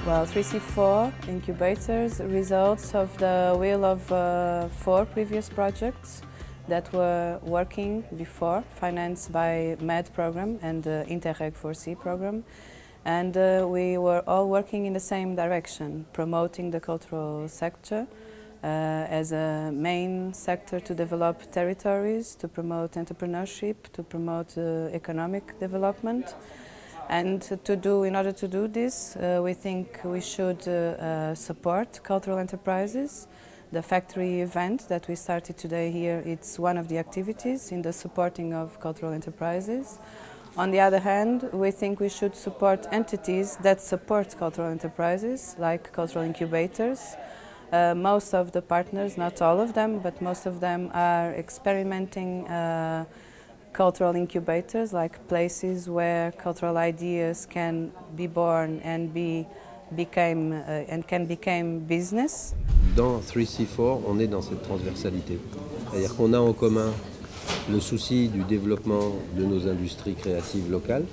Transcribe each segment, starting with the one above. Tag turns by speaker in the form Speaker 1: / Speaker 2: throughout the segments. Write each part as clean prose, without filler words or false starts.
Speaker 1: Well, 3C4 incubators results of the will of 4 previous projects that were working before, financed by MED program and the Interreg 4C program. And we were all working in the same direction, promoting the cultural sector as a main sector to develop territories, to promote entrepreneurship, to promote economic development. And in order to do this, we think we should support cultural enterprises. The factory event that we started today here, it's one of the activities in the supporting of cultural enterprises. On the other hand, we think we should support entities that support cultural enterprises, like cultural incubators. Most of the partners, not all of them, but most of them are experimenting cultural incubators, like places where cultural ideas can be born and can become business.
Speaker 2: Dans 3C4, on est dans cette transversalité. C'est-à-dire qu'on a en commun le souci du développement de nos industries créatives locales,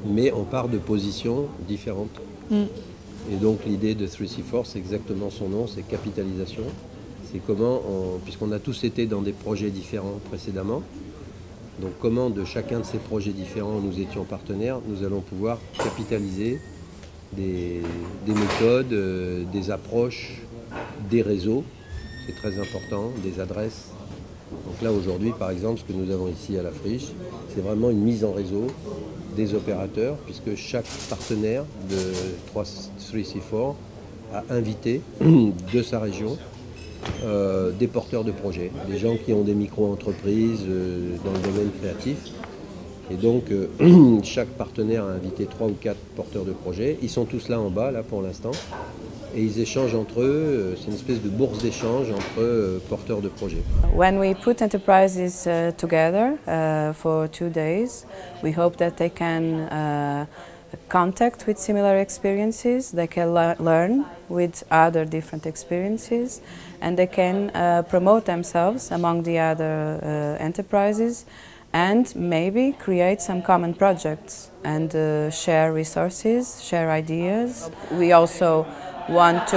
Speaker 2: mais on part de positions différentes. Et donc l'idée de 3C4, c'est exactement son nom, c'est capitalisation. C'est comment, puisqu'on a tous été dans des projets différents précédemment, donc comment de chacun de ces projets différents nous étions partenaires, nous allons pouvoir capitaliser des méthodes, des approches, des réseaux, c'est très important, des adresses. Donc là aujourd'hui par exemple, ce que nous avons ici à la Friche, c'est vraiment une mise en réseau des opérateurs, puisque chaque partenaire de 3C4 a invité de sa région des porteurs de projets, des gens qui ont des micro-entreprises dans le domaine créatif. Et donc chaque partenaire a invité 3 ou 4 porteurs de projets. Ils sont tous là en bas, là pour l'instant, et ils échangent entre eux. C'est une espèce de bourse d'échange entre porteurs de projets.
Speaker 1: When we put enterprises together for 2 days, we hope that they can contact with similar experiences, they can learn with other different experiences, and they can promote themselves among the other enterprises and maybe create some common projects and share resources, share ideas. We also want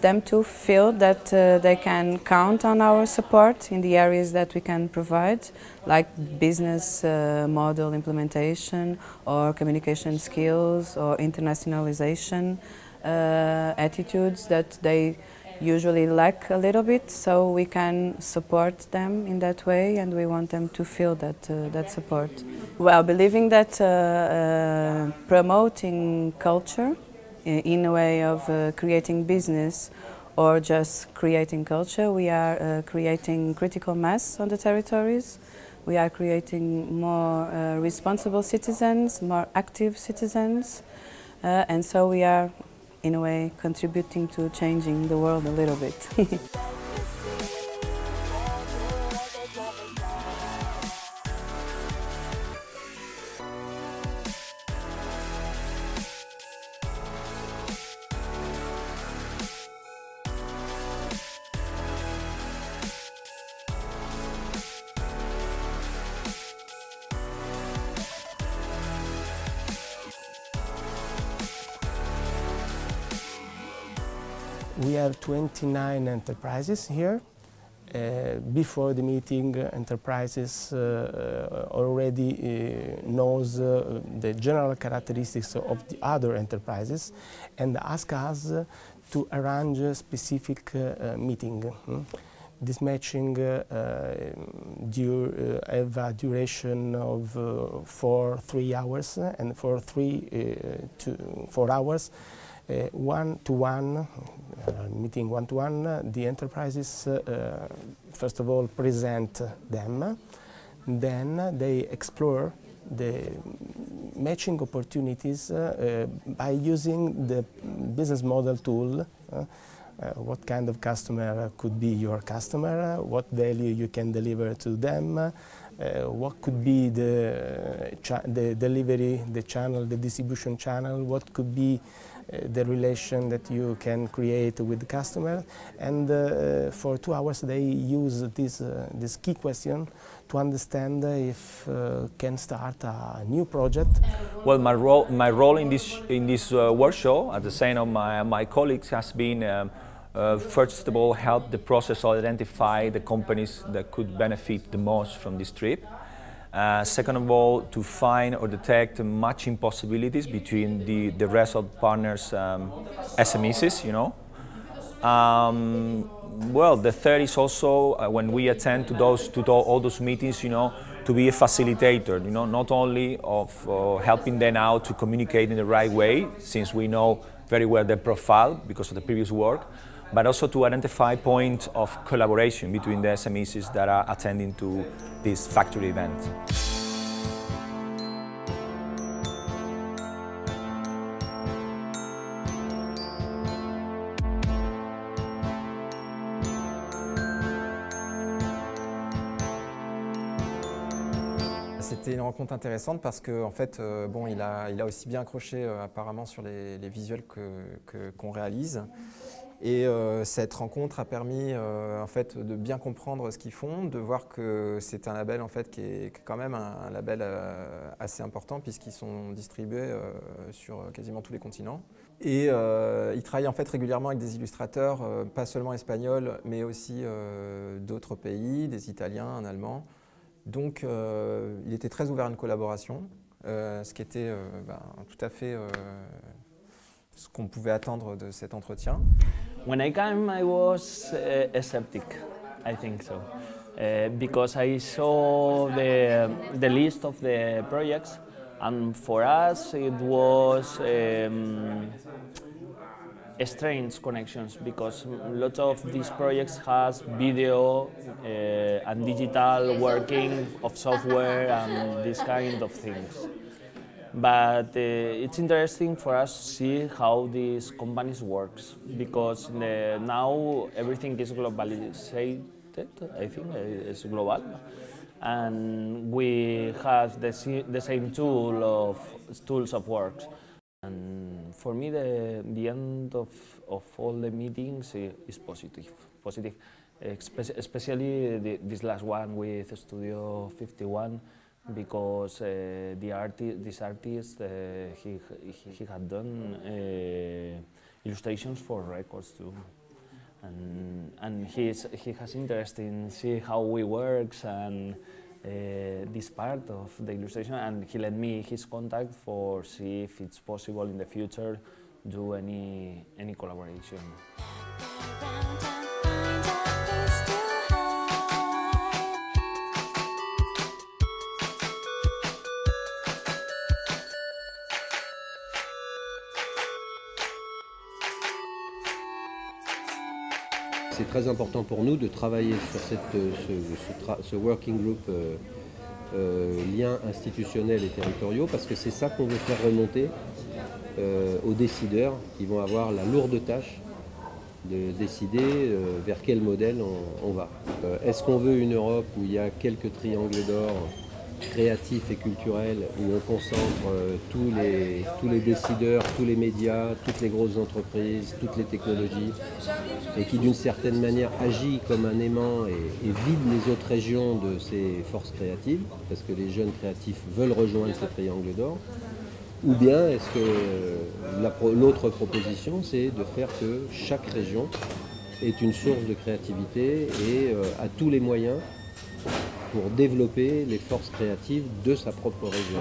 Speaker 1: them to feel that they can count on our support in the areas that we can provide, like business model implementation or communication skills or internationalization attitudes that they usually lack a little bit, so we can support them in that way, and we want them to feel that support. Well, believing that promoting culture in a way of creating business or just creating culture, we are creating critical mass on the territories. We are creating more responsible citizens, more active citizens, and so we are, in a way, contributing to changing the world a little bit.
Speaker 3: We have 29 enterprises here. Before the meeting, enterprises already knows the general characteristics of the other enterprises and ask us to arrange a specific meeting. This matching have a duration of 3 hours, and for 4 hours, one-to-one, meeting one-to-one, the enterprises first of all present them, then they explore the matching opportunities by using the business model tool. What kind of customer could be your customer, what value you can deliver to them, what could be the delivery, the channel, the distribution channel, what could be the relation that you can create with the customer, and for 2 hours they use this key question to understand if can start a new project.
Speaker 4: Well, my role in this workshop, at the same of my colleagues, has been first of all help the process to identify the companies that could benefit the most from this trip. Second of all, to find or detect matching possibilities between the rest of partners' SMEs, you know. Well, the third is also when we attend to all those meetings, you know, to be a facilitator, you know, not only of helping them out to communicate in the right way, since we know very well their profile because of the previous work, but also to identify points of collaboration between the SMEs that are attending to this factory event.
Speaker 5: C'était une rencontre intéressante parce que en fait, bon, il a aussi bien accroché apparemment sur les visuels qu'on réalise. Et cette rencontre a permis en fait, de bien comprendre ce qu'ils font, de voir que c'est un label en fait, qui est quand même un label assez important puisqu'ils sont distribués sur quasiment tous les continents. Et ils travaillent en fait régulièrement avec des illustrateurs, pas seulement espagnols, mais aussi d'autres pays, des Italiens, un Allemand. Donc il était très ouvert à une collaboration, ce qui était tout à fait ce qu'on pouvait attendre de cet entretien.
Speaker 6: When I came, I was a skeptic, I think so, because I saw the list of the projects, and for us it was strange connections because lots of these projects has video and digital working of software and this kind of things. But it's interesting for us to see how these companies works because now everything is globalized. I think it's global, and we have the same tools of work. And for me, the end of all the meetings is positive, especially this last one with Studio 51. Because this artist, he had done illustrations for records too, and he has interest in see how we works and this part of the illustration, and he lent me his contact for see if it's possible in the future do any collaboration.
Speaker 2: C'est très important pour nous de travailler sur ce working group liens institutionnels et territoriaux parce que c'est ça qu'on veut faire remonter aux décideurs qui vont avoir la lourde tâche de décider vers quel modèle on va. Est-ce qu'on veut une Europe où il y a quelques triangles d'or créatifs et culturels, où on concentre tous les décideurs, tous les médias, toutes les grosses entreprises, toutes les technologies, et qui d'une certaine manière agit comme un aimant et vide les autres régions de ses forces créatives, parce que les jeunes créatifs veulent rejoindre ce triangle d'or, ou bien est-ce que l'autre proposition, c'est de faire que chaque région est une source de créativité et a tous les moyens pour développer les forces créatives de sa propre région,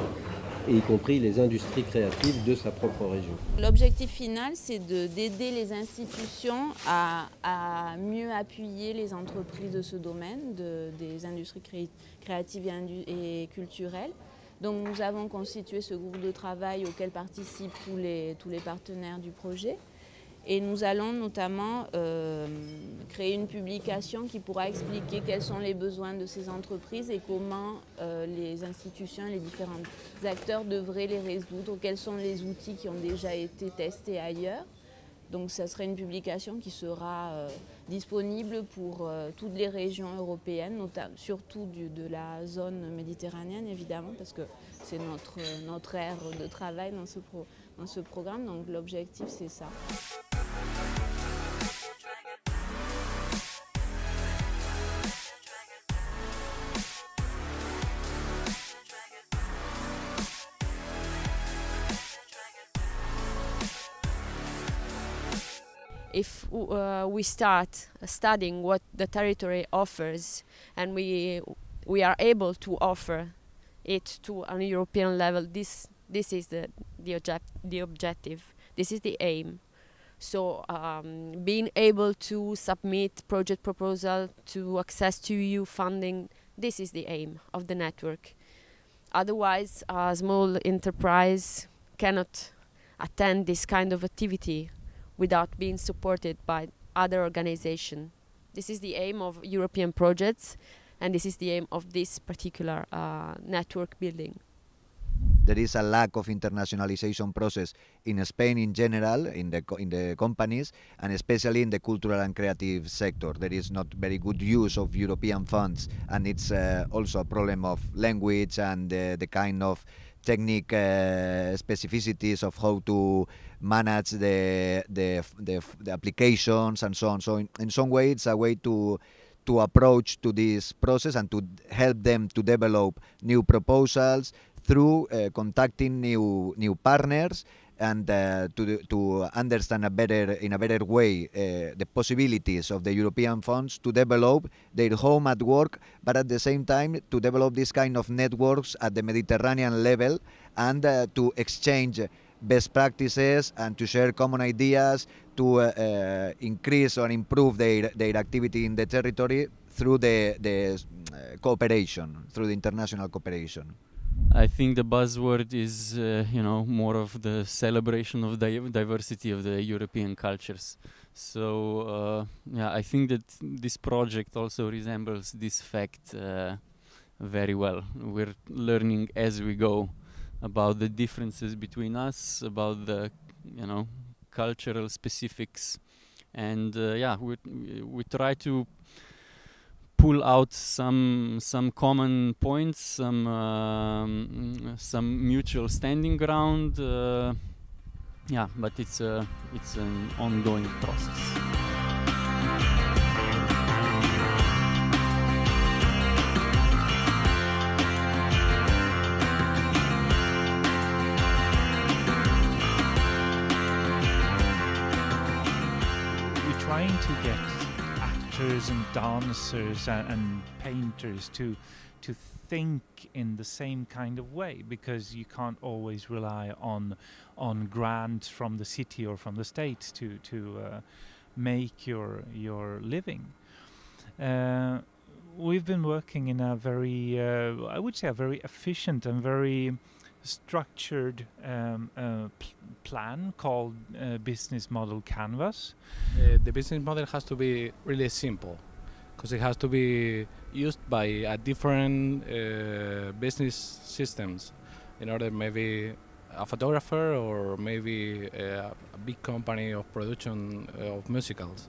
Speaker 2: et y compris les industries créatives de sa propre région.
Speaker 7: L'objectif final, c'est d'aider les institutions à mieux appuyer les entreprises de ce domaine, des industries créatives et culturelles. Donc nous avons constitué ce groupe de travail auquel participent tous les partenaires du projet. Et nous allons notamment créer une publication qui pourra expliquer quels sont les besoins de ces entreprises et comment les institutions, les différents acteurs devraient les résoudre, quels sont les outils qui ont déjà été testés ailleurs Donc ça serait une publication qui sera disponible pour toutes les régions européennes, surtout de la zone méditerranéenne évidemment, parce que c'est notre ère de travail dans ce programme, donc l'objectif c'est ça.
Speaker 8: If we start studying what the territory offers and we are able to offer it to an European level, this is the objective, this is the aim. So being able to submit project proposal to access to EU funding, this is the aim of the network. Otherwise, a small enterprise cannot attend this kind of activity without being supported by other organizations. This is the aim of European projects, and this is the aim of this particular network building.
Speaker 9: There is a lack of internationalization process in Spain in general, in the companies, and especially in the cultural and creative sector. There is not very good use of European funds, and it's also a problem of language and the kind of technical specificities of how to manage the applications and so on. So in some way, it's a way to approach to this process and to help them to develop new proposals through contacting new partners and to understand in a better way the possibilities of the European funds to develop their home at work, but at the same time to develop this kind of networks at the Mediterranean level and to exchange best practices and to share common ideas to increase or improve their activity in the territory through the cooperation, through the international cooperation.
Speaker 10: I think the buzzword is, more of the celebration of diversity of the European cultures. So, I think that this project also resembles this fact very well. We're learning as we go about the differences between us, about the, cultural specifics, and we try to pull out some common points, some mutual standing ground. But it's an ongoing process.
Speaker 11: We're trying to get actors and dancers and painters to think in the same kind of way, because you can't always rely on grants from the city or from the state to make your living. We've been working in a very, I would say, a very efficient and very structured plan called Business Model Canvas.
Speaker 12: The business model has to be really simple, because it has to be used by different business systems. In order, maybe a photographer or maybe a big company of production of musicals.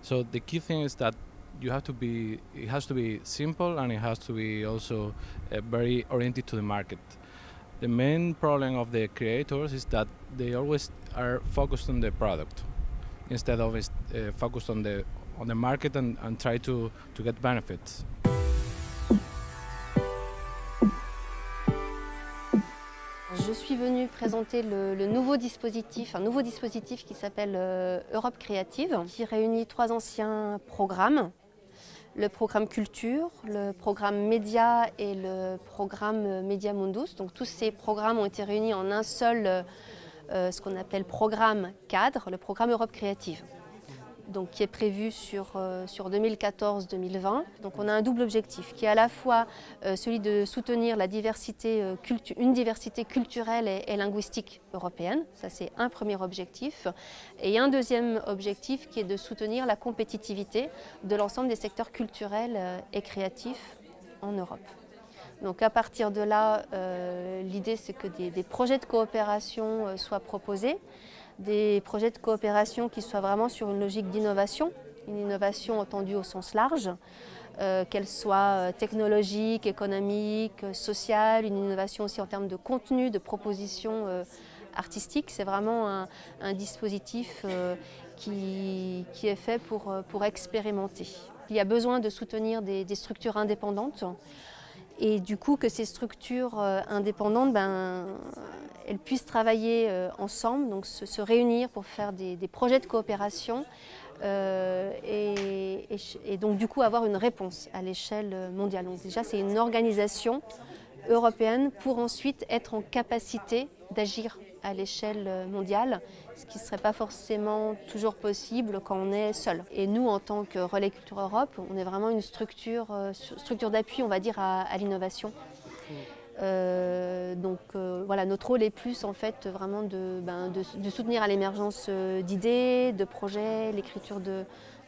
Speaker 12: So the key thing is that it has to be simple, and it has to be also very oriented to the market. The main problem of the creators is that they always are focused on the product instead of focused on the market and try to get benefits.
Speaker 13: Je suis venue présenter un nouveau dispositif qui s'appelle Europe Créative, qui réunit 3 anciens programmes. Le programme Culture, le programme Média et le programme Media Mundus. Donc tous ces programmes ont été réunis en un seul, ce qu'on appelle programme cadre, le programme Europe Créative, donc qui est prévu sur 2014-2020. Donc on a un double objectif qui est à la fois celui de soutenir la diversité, une diversité culturelle et linguistique européenne. Ça, c'est un premier objectif. Et un deuxième objectif qui est de soutenir la compétitivité de l'ensemble des secteurs culturels et créatifs en Europe. Donc à partir de là, l'idée c'est que des projets de coopération soient proposés, des projets de coopération qui soient vraiment sur une logique d'innovation, une innovation entendue au sens large, qu'elle soit technologique, économique, sociale, une innovation aussi en termes de contenu, de propositions artistiques. C'est vraiment un dispositif qui est fait pour expérimenter. Il y a besoin de soutenir des structures indépendantes et du coup que ces structures indépendantes elles puissent travailler ensemble, donc se réunir pour faire des projets de coopération et donc du coup avoir une réponse à l'échelle mondiale. Donc déjà c'est une organisation européenne pour ensuite être en capacité d'agir à l'échelle mondiale, ce qui ne serait pas forcément toujours possible quand on est seul. Et nous, en tant que Relais Culture Europe, on est vraiment une structure d'appui, on va dire, à l'innovation. Voilà, notre rôle est plus en fait vraiment de soutenir à l'émergence d'idées, de projets, l'écriture de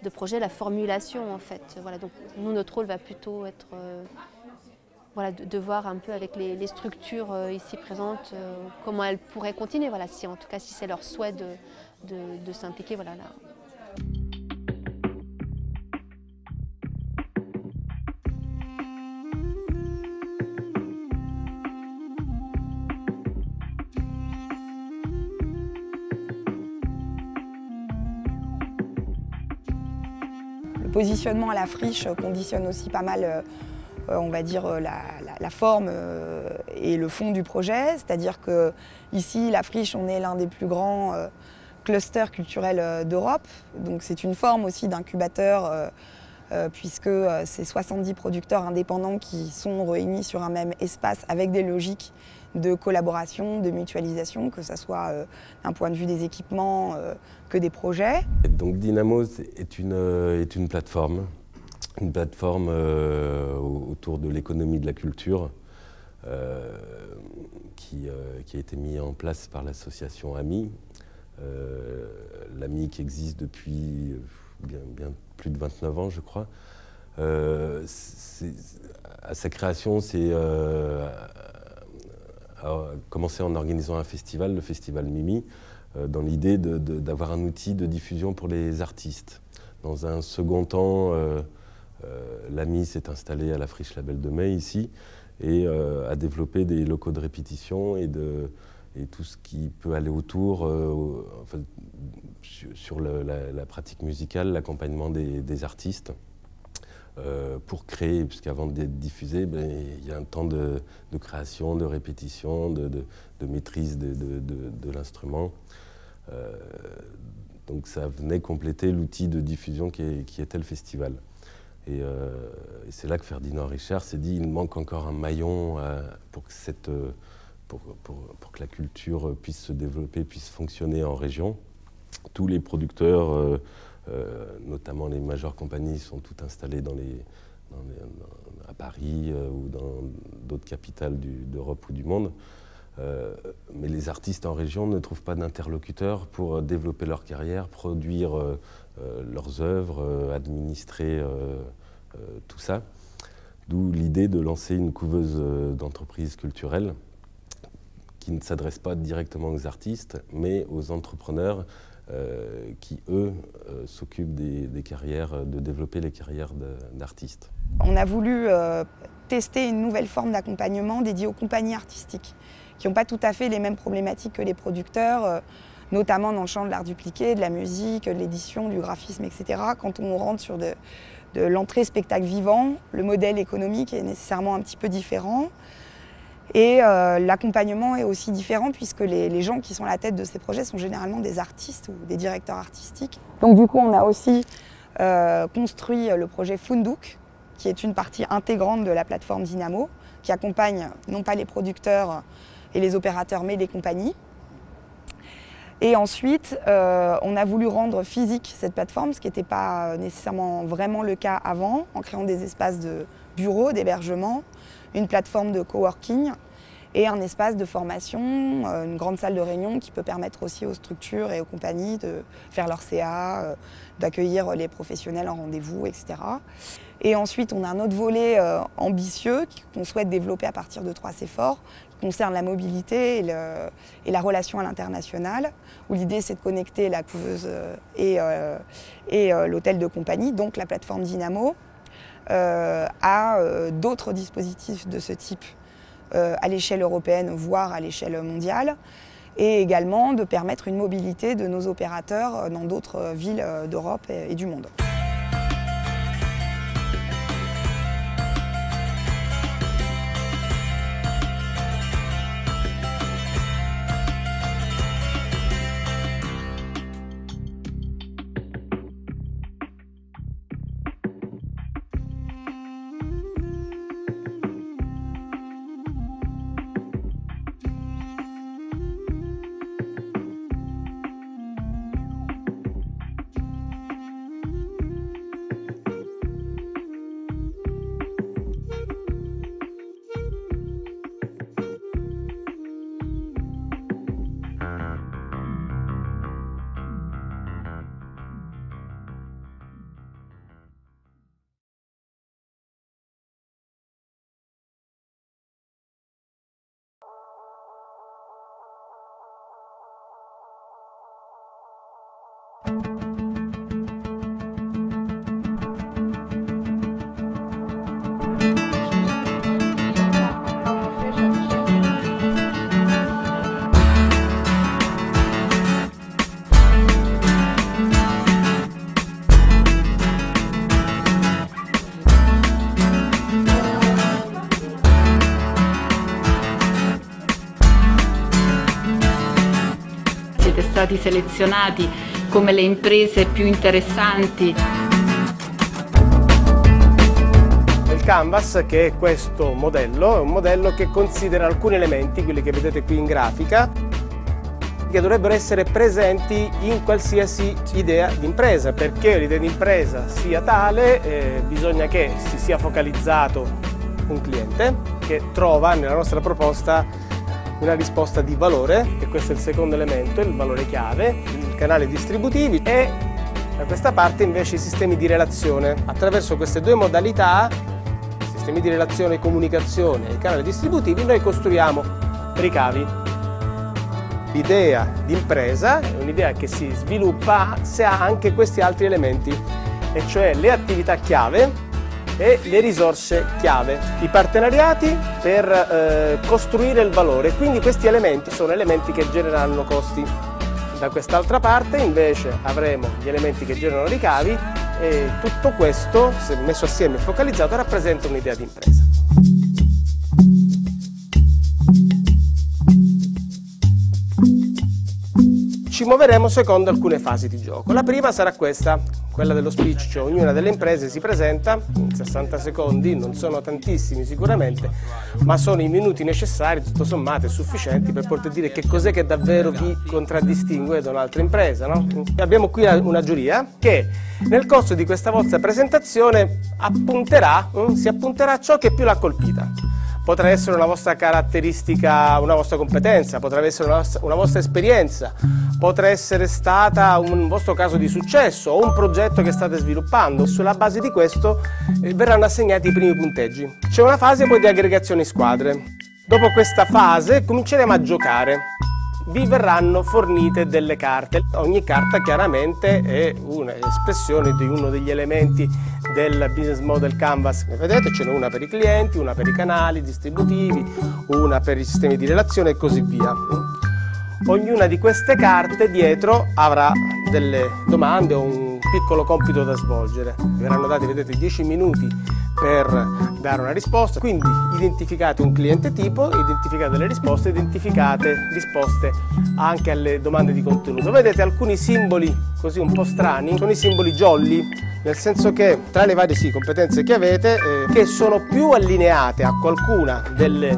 Speaker 13: projets, la formulation en fait. Voilà, donc nous, notre rôle va plutôt être voilà, de voir un peu avec les structures ici présentes comment elles pourraient continuer, voilà, en tout cas si c'est leur souhait de s'impliquer. Voilà, là.
Speaker 14: Le positionnement à la friche conditionne aussi pas mal on va dire la forme et le fond du projet, c'est-à-dire que ici la friche, on est l'un des plus grands clusters culturels d'Europe, donc c'est une forme aussi d'incubateur puisque c'est 70 producteurs indépendants qui sont réunis sur un même espace avec des logiques de collaboration, de mutualisation, que ce soit d'un point de vue des équipements que des projets.
Speaker 15: Donc Dynamo est une plateforme. Une plateforme autour de l'économie de la culture qui a été mise en place par l'association AMI. L'AMI qui existe depuis bien plus de 29 ans, je crois. À sa création, c'est commencé en organisant un festival, le festival Mimi, dans l'idée d'avoir un outil de diffusion pour les artistes. Dans un second temps, l'AMI s'est installé à la Friche Label de Mai ici et a développé des locaux de répétition et tout ce qui peut aller autour enfin, sur la pratique musicale, l'accompagnement des artistes pour créer, puisqu'avant d'être diffusé, il y a un temps de création, de répétition, de maîtrise de l'instrument. Donc ça venait compléter l'outil de diffusion qui était le festival. Et c'est là que Ferdinand Richard s'est dit qu'il manque encore un maillon pour que la culture puisse se développer, puisse fonctionner en région. Tous les producteurs, notamment les majeures compagnies, sont toutes installées à Paris ou dans d'autres capitales d'Europe ou du monde. Mais les artistes en région ne trouvent pas d'interlocuteurs pour développer leur carrière, produire leurs œuvres, administrer tout ça. D'où l'idée de lancer une couveuse d'entreprises culturelles qui ne s'adresse pas directement aux artistes, mais aux entrepreneurs qui, eux, s'occupent des carrières, de développer les carrières d'artistes.
Speaker 14: On a voulu tester une nouvelle forme d'accompagnement dédiée aux compagnies artistiques, qui n'ont pas tout à fait les mêmes problématiques que les producteurs, notamment dans le champ de l'art dupliqué, de la musique, de l'édition, du graphisme, etc. Quand on rentre sur de l'entrée spectacle vivant, le modèle économique est nécessairement un petit peu différent. Et l'accompagnement est aussi différent puisque les gens qui sont à la tête de ces projets sont généralement des artistes ou des directeurs artistiques. Donc du coup, on a aussi construit le projet Funduk, qui est une partie intégrante de la plateforme Dynamo, qui accompagne non pas les producteurs et les opérateurs, mais les compagnies. Et ensuite, on a voulu rendre physique cette plateforme, ce qui n'était pas nécessairement vraiment le cas avant, en créant des espaces de bureaux, d'hébergement, une plateforme de coworking et un espace de formation, une grande salle de réunion qui peut permettre aussi aux structures et aux compagnies de faire leur CA, d'accueillir les professionnels en rendez-vous, etc. Et ensuite, on a un autre volet ambitieux qu'on souhaite développer à partir de 3C4, qui concerne la mobilité et la relation à l'international, où l'idée c'est de connecter la couveuse et l'hôtel de compagnie, donc la plateforme Dynamo, à d'autres dispositifs de ce type à l'échelle européenne, voire à l'échelle mondiale, et également de permettre une mobilité de nos opérateurs dans d'autres villes d'Europe et du monde.
Speaker 16: Siete stati selezionati come le imprese più interessanti.
Speaker 3: Il Canvas, che è questo modello, è un modello che considera alcuni elementi, quelli che vedete qui in grafica, che dovrebbero essere presenti in qualsiasi idea di impresa. Perché l'idea di impresa sia tale, bisogna che si sia focalizzato un cliente che trova nella nostra proposta una risposta di valore, e questo è il secondo elemento, il valore chiave, i canali distributivi e da questa parte invece i sistemi di relazione. Attraverso queste due modalità, sistemi di relazione e comunicazione e i canali distributivi, noi costruiamo ricavi. L'idea di impresa è un'idea che si sviluppa se ha anche questi altri elementi, e cioè le attività chiave e le risorse chiave, i partenariati per costruire il valore. Quindi questi elementi sono elementi che generano costi. Da quest'altra parte invece avremo gli elementi che generano ricavi, e tutto questo, se messo assieme e focalizzato, rappresenta un'idea di impresa. Ci muoveremo secondo alcune fasi di gioco. La prima sarà questa, quella dello speech, cioè ognuna delle imprese si presenta in 60 secondi, non sono tantissimi sicuramente, ma sono i minuti necessari, tutto sommato e sufficienti, per poter dire che cos'è che davvero vi contraddistingue da un'altra impresa, no? Abbiamo qui una giuria che nel corso di questa vostra presentazione si appunterà a ciò che più l'ha colpita. Potrà essere una vostra caratteristica, una vostra competenza, potrà essere una vostra esperienza, potrà essere stata un vostro caso di successo o un progetto che state sviluppando. Sulla base di questo verranno assegnati i primi punteggi. C'è una fase poi di aggregazione in squadre. Dopo questa fase cominceremo a giocare. Vi verranno fornite delle carte. Ogni carta chiaramente è un'espressione di uno degli elementi del business model Canvas. Vedete, ce n'è una per i clienti, una per i canali distributivi, una per i sistemi di relazione e così via. Ognuna di queste carte dietro avrà delle domande o un piccolo compito da svolgere. Verranno dati, vedete, 10 minuti per dare una risposta, quindi identificate un cliente tipo, identificate le risposte, identificate risposte anche alle domande di contenuto. Vedete alcuni simboli così un po' strani, sono i simboli jolly, nel senso che tra le varie competenze che avete, che sono più allineate a qualcuna delle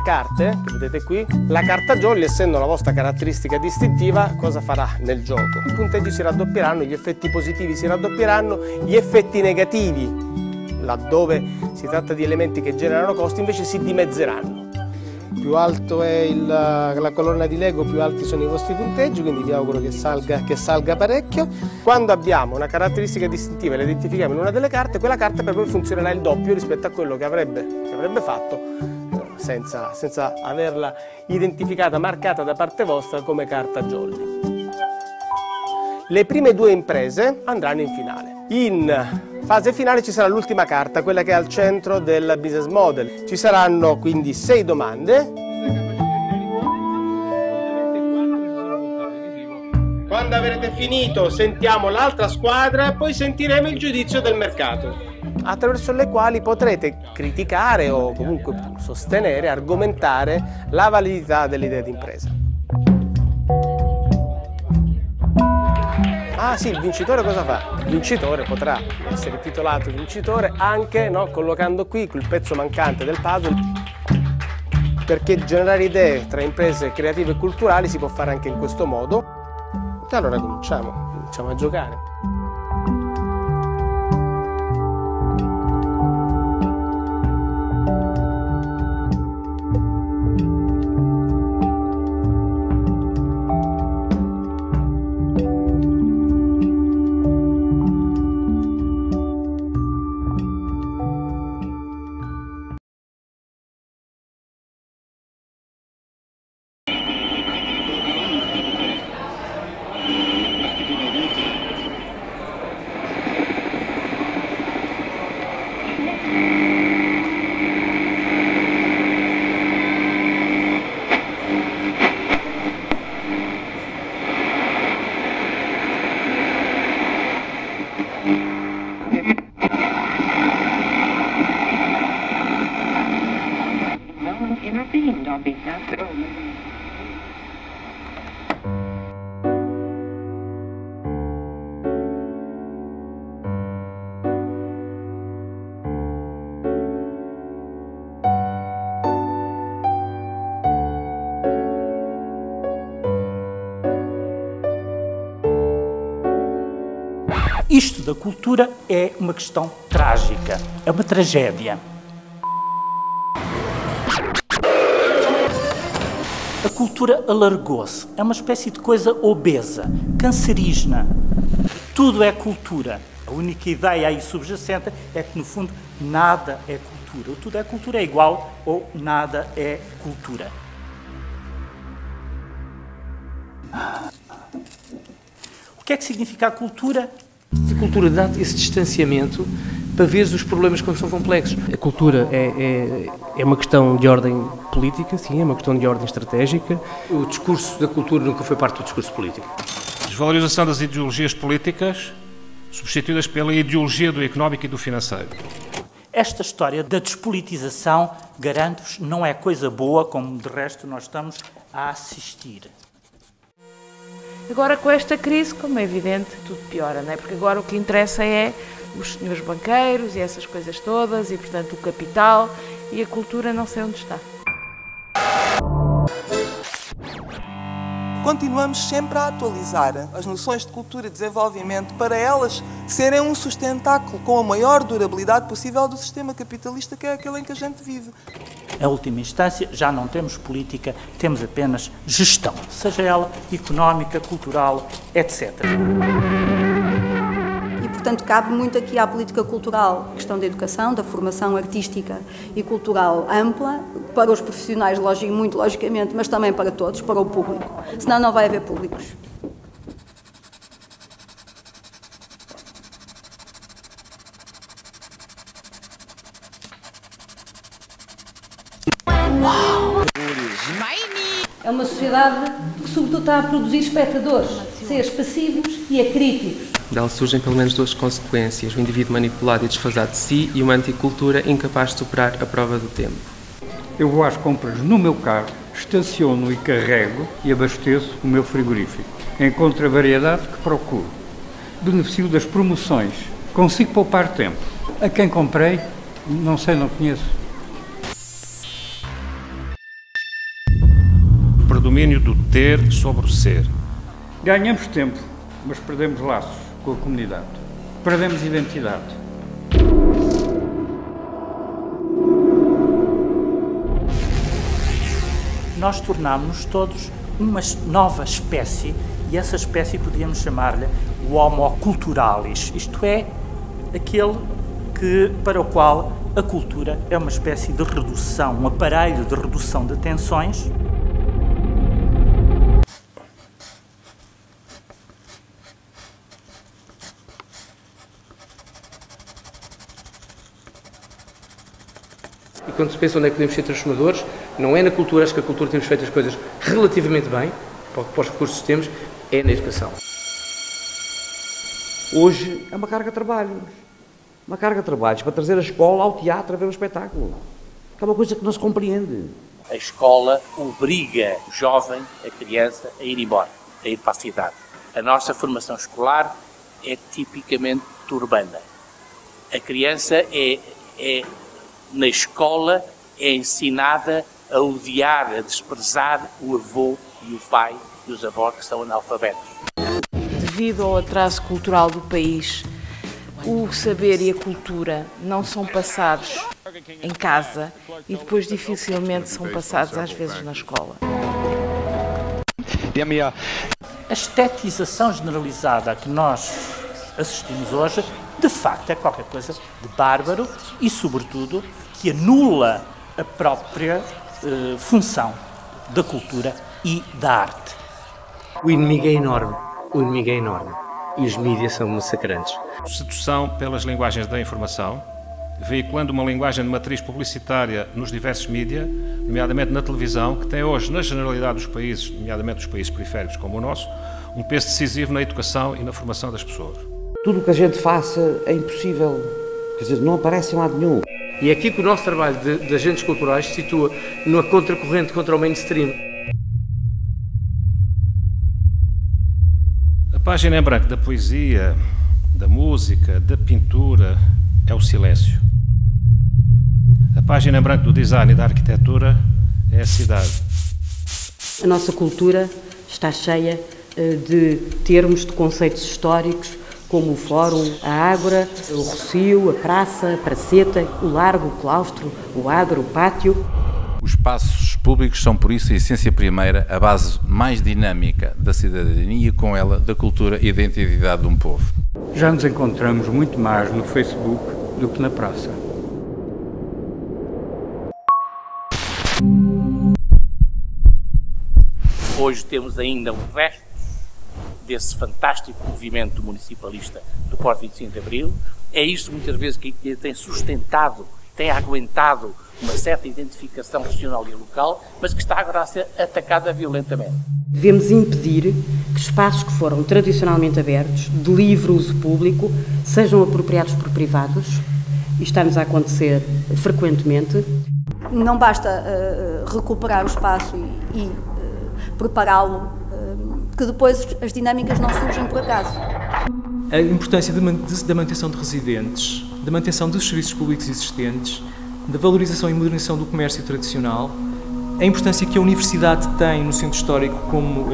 Speaker 3: carte che vedete qui, la carta jolly, essendo la vostra caratteristica distintiva, cosa farà nel gioco? I punteggi si raddoppieranno, gli effetti positivi si raddoppieranno, gli effetti negativi, laddove si tratta di elementi che generano costi, invece si dimezzeranno. Più alto è la colonna di Lego, più alti sono i vostri punteggi, quindi vi auguro che salga parecchio. Quando abbiamo una caratteristica distintiva e la identifichiamo in una delle carte, quella carta per voi funzionerà il doppio rispetto a quello che avrebbe fatto senza averla identificata, marcata da parte vostra come carta jolly. Le prime 2 imprese andranno in finale. In fase finale ci sarà l'ultima carta, quella che è al centro del business model. Ci saranno quindi 6 domande. Quando avrete finito sentiamo l'altra squadra e poi sentiremo il giudizio del mercato, attraverso le quali potrete criticare o comunque sostenere, argomentare la validità dell'idea di impresa. Ah sì, il vincitore cosa fa? Il vincitore potrà essere titolato vincitore anche collocando qui quel pezzo mancante del puzzle, perché generare idee tra imprese creative e culturali si può fare anche in questo modo. E allora cominciamo a giocare.
Speaker 17: Isto da cultura é uma questão trágica, é uma tragédia. A cultura alargou-se, é uma espécie de coisa obesa, cancerígena. Tudo é cultura. A única ideia aí subjacente é que, no fundo, nada é cultura. Ou tudo é cultura é igual, ou nada é cultura. O que é que significa a cultura?
Speaker 18: A cultura dá-te esse distanciamento para ver os problemas quando são complexos. A cultura é uma questão de ordem política, sim, é uma questão de ordem estratégica. O discurso da cultura nunca foi parte do discurso político.
Speaker 19: Desvalorização das ideologias políticas substituídas pela ideologia do económico e do financeiro.
Speaker 17: Esta história da despolitização, garanto-vos, não é coisa boa, como de resto nós estamos a assistir.
Speaker 20: Agora, com esta crise, como é evidente, tudo piora, não é? Porque agora o que interessa é os senhores banqueiros e essas coisas todas, e, portanto, o capital, e a cultura não sei onde está.
Speaker 21: Continuamos sempre a atualizar as noções de cultura e desenvolvimento para elas serem um sustentáculo com a maior durabilidade possível do sistema capitalista, que é aquele em que a gente vive.
Speaker 17: Em última instância, já não temos política, temos apenas gestão, seja ela económica, cultural, etc.
Speaker 22: E, portanto, cabe muito aqui à política cultural, a questão da educação, da formação artística e cultural ampla, para os profissionais, muito logicamente, mas também para todos, para o público. Senão não vai haver públicos.
Speaker 23: É uma sociedade que, sobretudo, está a produzir espectadores, seres passivos e acríticos.
Speaker 24: Dela surgem pelo menos duas consequências: o indivíduo manipulado e desfasado de si e uma anticultura incapaz de superar a prova do tempo.
Speaker 25: Eu vou às compras no meu carro, estaciono e carrego e abasteço o meu frigorífico. Encontro a variedade que procuro. Beneficio das promoções. Consigo poupar tempo. A quem comprei, não sei, não conheço.
Speaker 19: O predomínio do ter sobre o ser.
Speaker 25: Ganhamos tempo, mas perdemos laços com a comunidade. Perdemos identidade.
Speaker 17: nós tornámos-nos todos uma nova espécie, e essa espécie podíamos chamar-lhe o Homo culturalis, isto é, aquele para o qual a cultura é uma espécie de redução, um aparelho de redução de tensões.
Speaker 18: E quando se pensa onde é que podemos ser transformadores, não é na cultura, acho que a cultura temos feito as coisas relativamente bem, para os recursos que temos, é na educação.
Speaker 1: Hoje é uma carga de trabalhos. Uma carga de trabalhos para trazer a escola ao teatro a ver o espetáculo. É uma coisa que não se compreende.
Speaker 2: A escola obriga o jovem, a criança, a ir embora, a ir para a cidade. A nossa formação escolar é tipicamente urbana. A criança na escola, é ensinada a odiar, a desprezar o avô e o pai e os avós que são analfabetos.
Speaker 20: Devido ao atraso cultural do país, o saber e a cultura não são passados em casa e depois dificilmente são passados às vezes na escola.
Speaker 17: A estetização generalizada a que nós assistimos hoje, de facto, é qualquer coisa de bárbaro e, sobretudo, que anula a própria função da cultura e da arte.
Speaker 18: O inimigo é enorme. O inimigo é enorme. E os mídias são massacrantes.
Speaker 19: Sedução pelas linguagens da informação, veiculando uma linguagem de matriz publicitária nos diversos mídias, nomeadamente na televisão, que tem hoje, na generalidade dos países, nomeadamente dos países periféricos como o nosso, um peso decisivo na educação e na formação das pessoas.
Speaker 1: Tudo o que a gente faça é impossível. Quer dizer, não aparece em lado nenhum.
Speaker 18: E é aqui que o nosso trabalho de agentes culturais se situa numa contracorrente contra o mainstream.
Speaker 19: A página em branco da poesia, da música, da pintura é o silêncio. A página em branco do design e da arquitetura é a cidade.
Speaker 4: A nossa cultura está cheia de termos, de conceitos históricos, como o Fórum, a Ágora, o Rocio, a Praça, a Praceta, o Largo, o Claustro, o Adro, o Pátio.
Speaker 5: Os espaços públicos são, por isso, a essência primeira, a base mais dinâmica da cidadania e, com ela, da cultura e da identidade de um povo.
Speaker 25: Já nos encontramos muito mais no Facebook do que na praça.
Speaker 2: Hoje temos ainda um resto desse fantástico movimento municipalista do pós-25 de Abril. É isto, muitas vezes, que tem sustentado, tem aguentado uma certa identificação regional e local, mas que está agora a ser atacada violentamente.
Speaker 4: Devemos impedir que espaços que foram tradicionalmente abertos, de livre uso público, sejam apropriados por privados. Isto está-nos a acontecer frequentemente.
Speaker 22: Não basta recuperar o espaço e prepará-lo, que depois as dinâmicas não surgem por acaso.
Speaker 6: A importância da manutenção de residentes, da manutenção dos serviços públicos existentes, da valorização e modernização do comércio tradicional, a importância que a universidade tem no centro histórico como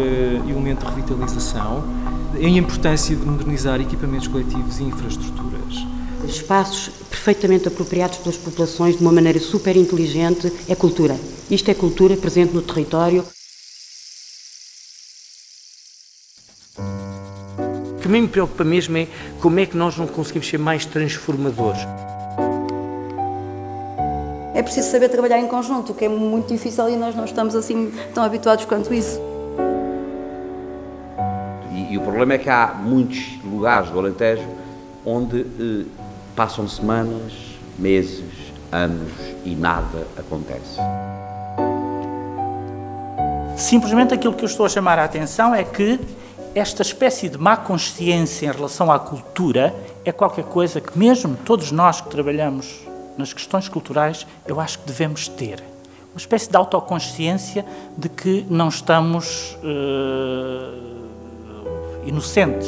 Speaker 6: elemento de revitalização, a importância de modernizar equipamentos coletivos e infraestruturas.
Speaker 4: Espaços perfeitamente apropriados pelas populações de uma maneira super inteligente é cultura. Isto é cultura presente no território.
Speaker 18: O que a mim me preocupa mesmo é como é que nós não conseguimos ser mais transformadores.
Speaker 22: É preciso saber trabalhar em conjunto, o que é muito difícil e nós não estamos assim tão habituados quanto isso.
Speaker 1: E o problema é que há muitos lugares do Alentejo onde passam semanas, meses, anos e nada acontece.
Speaker 17: Simplesmente aquilo que eu estou a chamar a atenção é que esta espécie de má consciência em relação à cultura é qualquer coisa que mesmo todos nós que trabalhamos nas questões culturais, eu acho que devemos ter. Uma espécie de autoconsciência de que não estamos inocentes.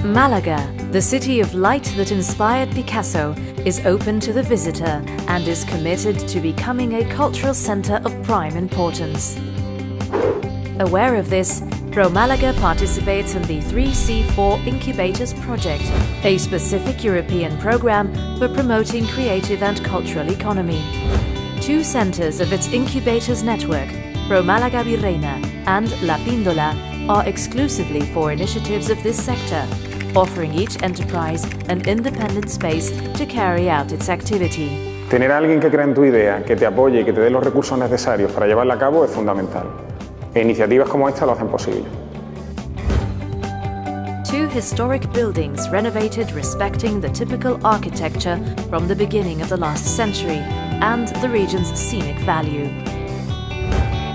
Speaker 7: Malaga, the city of light that inspired Picasso, is open to the visitor and is committed to becoming a cultural centre of prime importance. Aware of this, ProMalaga participates in the 3C4 Incubators project, a specific European programme for promoting creative and cultural economy. 2 centres of its incubators network, ProMalaga Virreina and La Píndola, are exclusively for initiatives of this sector, offering each enterprise an independent space to carry out its activity.
Speaker 8: Tener a alguien que crea en tu idea, que te apoye y que te dé los recursos necesarios para llevarla a cabo es fundamental. E iniciativas como esta lo hacen posible.
Speaker 7: 2 historic buildings renovated respecting the typical architecture from the beginning of the last century and the region's scenic value.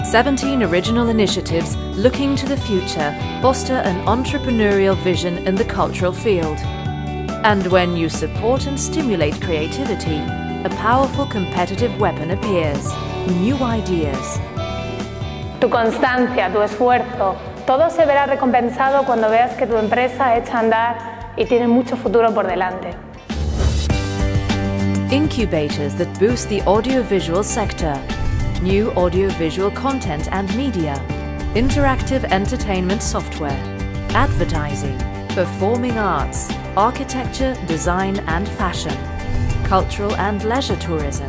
Speaker 7: 17 original initiatives looking to the future foster an entrepreneurial vision in the cultural field. And when you support and stimulate creativity, a powerful competitive weapon appears: new ideas.
Speaker 9: Tu constancia, tu esfuerzo, todo se verá recompensado cuando veas que tu empresa echa a andar y tiene mucho futuro por delante.
Speaker 7: Incubators that boost the audiovisual sector, new audiovisual content and media, interactive entertainment software, advertising, performing arts, architecture, design and fashion, cultural and leisure tourism,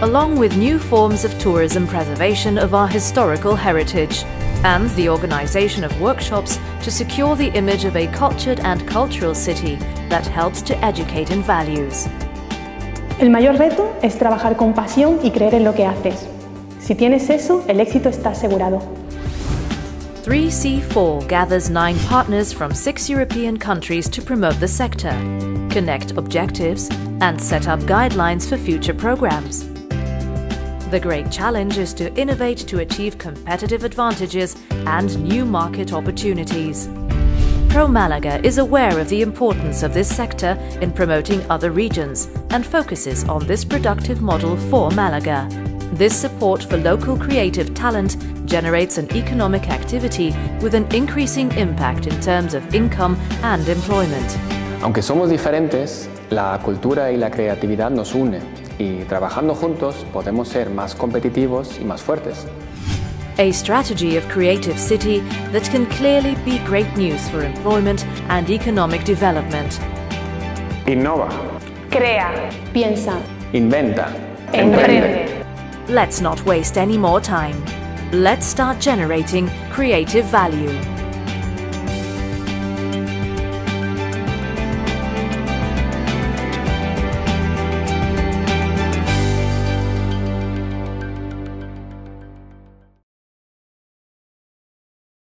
Speaker 7: along with new forms of tourism preservation of our historical heritage, and the organization of workshops to secure the image of a cultured and cultural city that helps to educate in values.
Speaker 9: El mayor reto es trabajar con pasión y creer en lo que haces. Si tienes eso, el éxito está asegurado.
Speaker 7: 3C4 gathers 9 partners from 6 European countries to promote the sector, connect objectives, and set up guidelines for future programs. The great challenge is to innovate to achieve competitive advantages and new market opportunities. ProMalaga is aware of the importance of this sector in promoting other regions and focuses on this productive model for Malaga. This support for local creative talent generates an economic activity with an increasing impact in terms of income and employment.
Speaker 10: Aunque somos diferentes, la cultura y la creatividad nos une y trabajando juntos podemos ser más competitivos y más fuertes.
Speaker 7: A strategy of creative city that can clearly be great news for employment and economic development.
Speaker 8: Innova.
Speaker 9: Crea. Piensa.
Speaker 10: Inventa.
Speaker 9: Emprende.
Speaker 7: Let's not waste any more time. Let's start generating creative value.